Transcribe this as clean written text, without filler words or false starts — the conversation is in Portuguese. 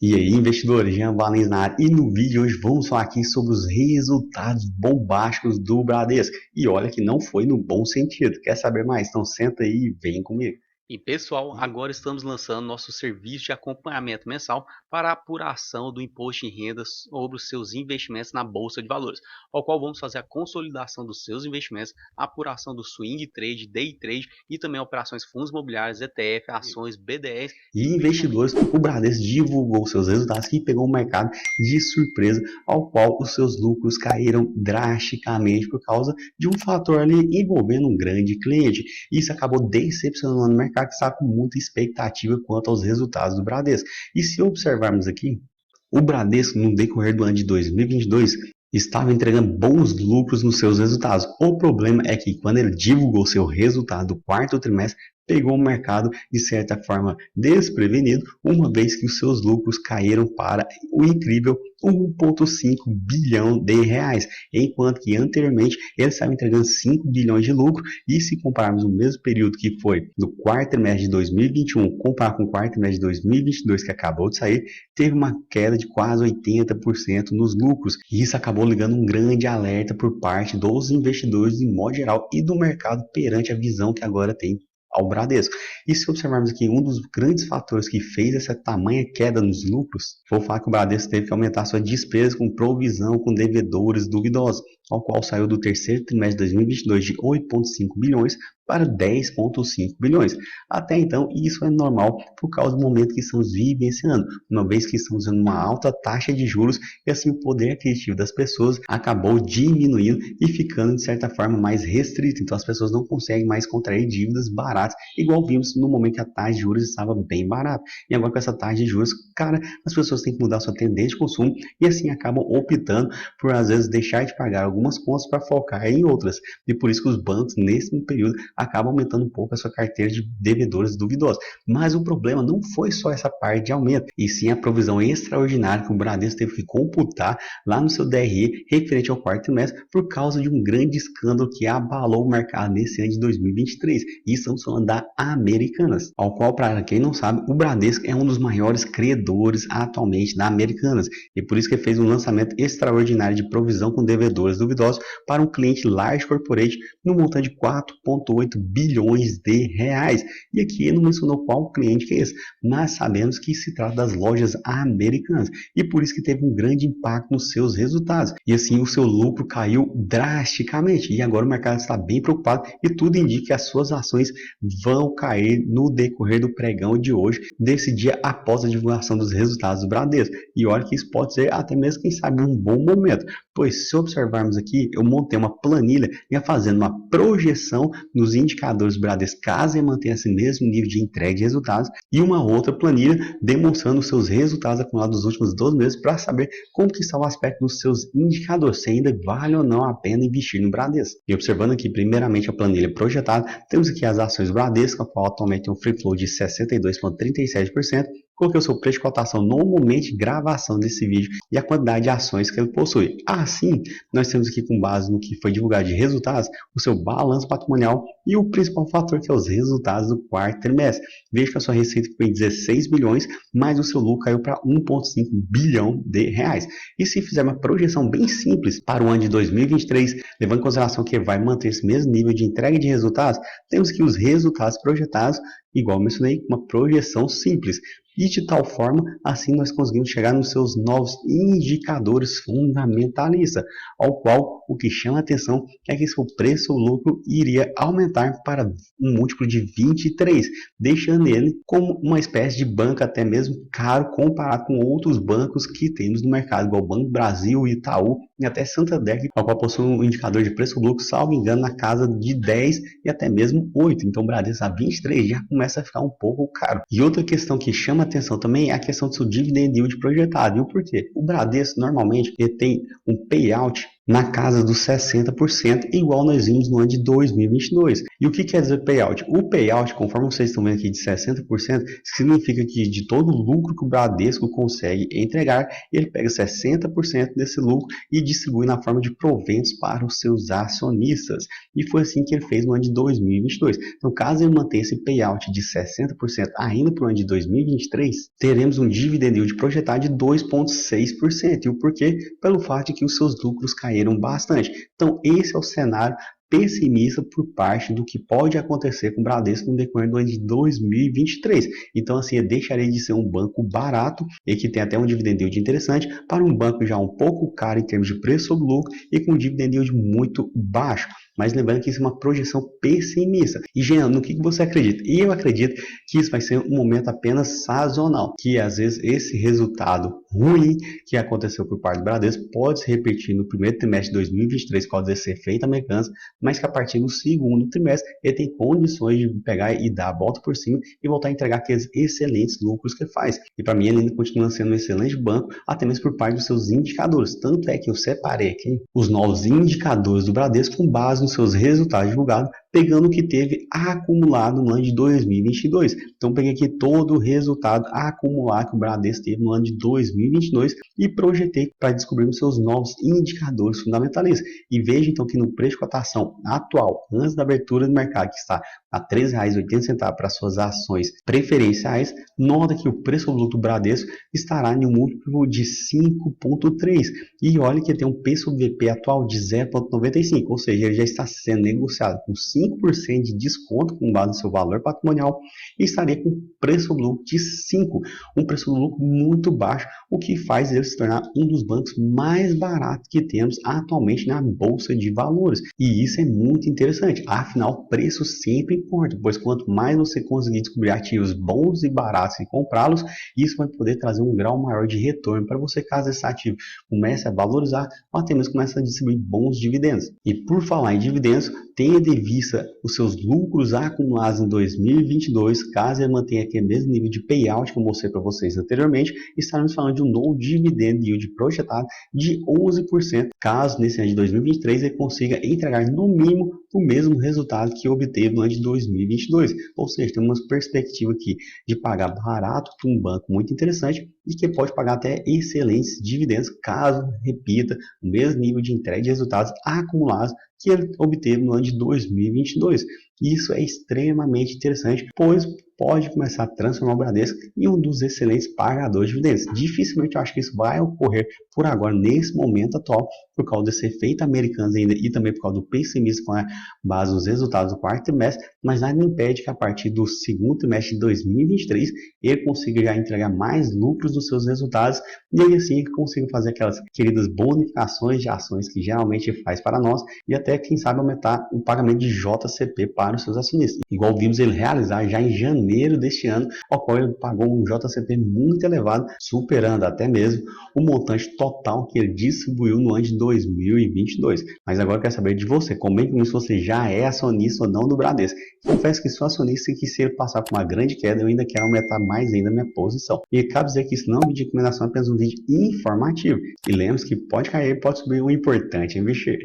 E aí, investidores, Jean Valens na área. E no vídeo de hoje vamos falar aqui sobre os resultados bombásticos do Bradesco. E olha que não foi no bom sentido. Quer saber mais? Então senta aí e vem comigo. E pessoal, agora estamos lançando nosso serviço de acompanhamento mensal para a apuração do imposto de renda sobre os seus investimentos na Bolsa de Valores, ao qual vamos fazer a consolidação dos seus investimentos, a apuração do swing trade, day trade e também operações fundos imobiliários, ETF, ações, BDRs. E investidores, o Bradesco divulgou seus resultados e pegou o mercado de surpresa, ao qual os seus lucros caíram drasticamente por causa de um fator ali envolvendo um grande cliente. Isso acabou decepcionando o mercado, que está com muita expectativa quanto aos resultados do Bradesco. E se observarmos aqui, o Bradesco, no decorrer do ano de 2022, estava entregando bons lucros nos seus resultados. O problema é que quando ele divulgou seu resultado do quarto trimestre, pegou o mercado de certa forma desprevenido, uma vez que os seus lucros caíram para o incrível 1,5 bilhão de reais, enquanto que anteriormente ele estava entregando 5 bilhões de lucro. E se compararmos o mesmo período que foi do quarto trimestre de 2021, comparar com o quarto trimestre de 2022 que acabou de sair, teve uma queda de quase 80% nos lucros, e isso acabou ligando um grande alerta por parte dos investidores em modo geral e do mercado perante a visão que agora tem ao Bradesco. E se observarmos aqui, um dos grandes fatores que fez essa tamanha queda nos lucros foi o fato que o Bradesco teve que aumentar sua despesa com provisão com devedores duvidosos, ao qual saiu do terceiro trimestre de 2022 de 8,5 bilhões para 10,5 bilhões. Até então, isso é normal por causa do momento que estamos vivenciando, uma vez que estamos em uma alta taxa de juros, e assim o poder aquisitivo das pessoas acabou diminuindo e ficando de certa forma mais restrito. Então as pessoas não conseguem mais contrair dívidas baratas, igual vimos no momento que a taxa de juros estava bem barata. E agora com essa taxa de juros, cara, as pessoas têm que mudar sua tendência de consumo e assim acabam optando por às vezes deixar de pagar algumas contas para focar em outras. E por isso que os bancos nesse período acaba aumentando um pouco a sua carteira de devedores duvidosos. Mas o problema não foi só essa parte de aumento, e sim a provisão extraordinária que o Bradesco teve que computar lá no seu DRE referente ao quarto trimestre por causa de um grande escândalo que abalou o mercado nesse ano de 2023. E estamos falando da Americanas, ao qual, para quem não sabe, o Bradesco é um dos maiores credores atualmente da Americanas, e por isso que fez um lançamento extraordinário de provisão com devedores duvidosos para um cliente large corporate no montante de 4,8 bilhões de reais. E aqui ele não mencionou qual cliente que é esse, mas sabemos que se trata das lojas Americanas, e por isso que teve um grande impacto nos seus resultados. E assim o seu lucro caiu drasticamente, e agora o mercado está bem preocupado, e tudo indica que as suas ações vão cair no decorrer do pregão de hoje, desse dia após a divulgação dos resultados do Bradesco. E olha que isso pode ser até mesmo, quem sabe, um bom momento, pois se observarmos aqui, eu montei uma planilha e fazendo uma projeção nos indicadores do Bradesco, caso ele mantenha esse mesmo nível de entrega de resultados, e uma outra planilha demonstrando os seus resultados acumulados nos últimos 12 meses para saber como que está o aspecto dos seus indicadores, se ainda vale ou não a pena investir no Bradesco. E observando aqui primeiramente a planilha projetada, temos aqui as ações do Bradesco, a qual atualmente tem um free flow de 62,37%. Coloquei o seu preço de cotação no momento de gravação desse vídeo e a quantidade de ações que ele possui. Assim, nós temos aqui, com base no que foi divulgado de resultados, o seu balanço patrimonial e o principal fator, que é os resultados do quarto trimestre. Veja que a sua receita foi 16 bilhões, mas o seu lucro caiu para 1,5 bilhão de reais. E se fizer uma projeção bem simples para o ano de 2023, levando em consideração que vai manter esse mesmo nível de entrega de resultados, temos que os resultados projetados, igual eu mencionei, uma projeção simples. E de tal forma, assim nós conseguimos chegar nos seus novos indicadores fundamentalistas, ao qual o que chama a atenção é que seu preço ou lucro iria aumentar para um múltiplo de 23, deixando ele como uma espécie de banco até mesmo caro comparado com outros bancos que temos no mercado, igual o Banco do Brasil, Itaú e até Santander, ao qual possui um indicador de preço ou lucro, salvo engano, na casa de 10 e até mesmo 8. Então o Bradesco a 23 já começa a ficar um pouco caro. E outra questão que chama atenção também é a questão do seu dividend yield projetado. E por quê? O Bradesco normalmente ele tem um payout na casa dos 60%, igual nós vimos no ano de 2022. E o que quer dizer payout? O payout, conforme vocês estão vendo aqui, de 60%, significa que de todo o lucro que o Bradesco consegue entregar, ele pega 60% desse lucro e distribui na forma de proventos para os seus acionistas. E foi assim que ele fez no ano de 2022. Então, caso ele mantenha esse payout de 60% ainda para o ano de 2023, teremos um dividend yield projetado de 2,6%. E o porquê? Pelo fato de que os seus lucros caíram bastante. Então, esse é o cenário pessimista por parte do que pode acontecer com o Bradesco no decorrer do ano de 2023. Então, assim, eu deixaria de ser um banco barato e que tem até um dividend yield interessante para um banco já um pouco caro em termos de preço sobre lucro e com um dividend yield muito baixo. Mas lembrando que isso é uma projeção pessimista. E, Jean, no que você acredita? E eu acredito que isso vai ser um momento apenas sazonal, que às vezes esse resultado ruim que aconteceu por parte do Bradesco pode se repetir no primeiro trimestre de 2023, pode ser feita Americanas, mas que a partir do segundo trimestre ele tem condições de pegar e dar a volta por cima e voltar a entregar aqueles excelentes lucros que ele faz. E para mim ele ainda continua sendo um excelente banco, até mesmo por parte dos seus indicadores. Tanto é que eu separei aqui os novos indicadores do Bradesco com base nos seus resultados divulgados, pegando o que teve acumulado no ano de 2022. Então, peguei aqui todo o resultado acumulado que o Bradesco teve no ano de 2022 e projetei para descobrir os seus novos indicadores fundamentalistas. E veja, então, que no preço de cotação atual, antes da abertura do mercado, que está a R$ 13,80 para suas ações preferenciais, nota que o preço do lucro do Bradesco estará em um múltiplo de 5,3. E olha que tem um P sobre VP atual de 0,95, ou seja, ele já está sendo negociado com 5% de desconto com base no seu valor patrimonial e estaria com preço do lucro de 5, um preço do lucro muito baixo, o que faz ele se tornar um dos bancos mais baratos que temos atualmente na Bolsa de Valores. E isso é muito interessante, afinal, preço sempre importa, pois quanto mais você conseguir descobrir ativos bons e baratos e comprá-los, isso vai poder trazer um grau maior de retorno para você caso esse ativo comece a valorizar ou até mesmo comece a distribuir bons dividendos. E por falar em dividendos, tenha de vista os seus lucros acumulados em 2022, caso ele mantenha aquele mesmo nível de payout que eu mostrei para vocês anteriormente, estaremos falando de um novo dividend yield projetado de 11%, caso nesse ano de 2023 ele consiga entregar no mínimo o mesmo resultado que obteve no ano de 2022. Ou seja, tem uma perspectiva aqui de pagar barato para um banco muito interessante e que pode pagar até excelentes dividendos caso repita o mesmo nível de entrega de resultados acumulados que ele obteve no ano de 2022. Isso é extremamente interessante, pois pode começar a transformar o Bradesco em um dos excelentes pagadores de dividendos. Dificilmente eu acho que isso vai ocorrer por agora, nesse momento atual, por causa desse efeito americano ainda e também por causa do pessimismo com a base nos resultados do quarto trimestre, mas nada impede que a partir do segundo trimestre de 2023 ele consiga já entregar mais lucros dos seus resultados e aí assim ele consiga fazer aquelas queridas bonificações de ações que geralmente faz para nós e até quem sabe aumentar o pagamento de JCP para os seus acionistas, igual vimos ele realizar já em janeiro deste ano, ao qual ele pagou um JCP muito elevado, superando até mesmo o montante total que ele distribuiu no ano de 2022. Mas agora eu quero saber de você, comente comigo se você já é acionista ou não do Bradesco. Confesso que sou acionista e que se ele passar por uma grande queda, eu ainda quero aumentar mais ainda a minha posição. E cabe dizer que isso não é um vídeo de recomendação, é apenas um vídeo informativo. E lembre-se que pode cair, pode subir, o importante é investir.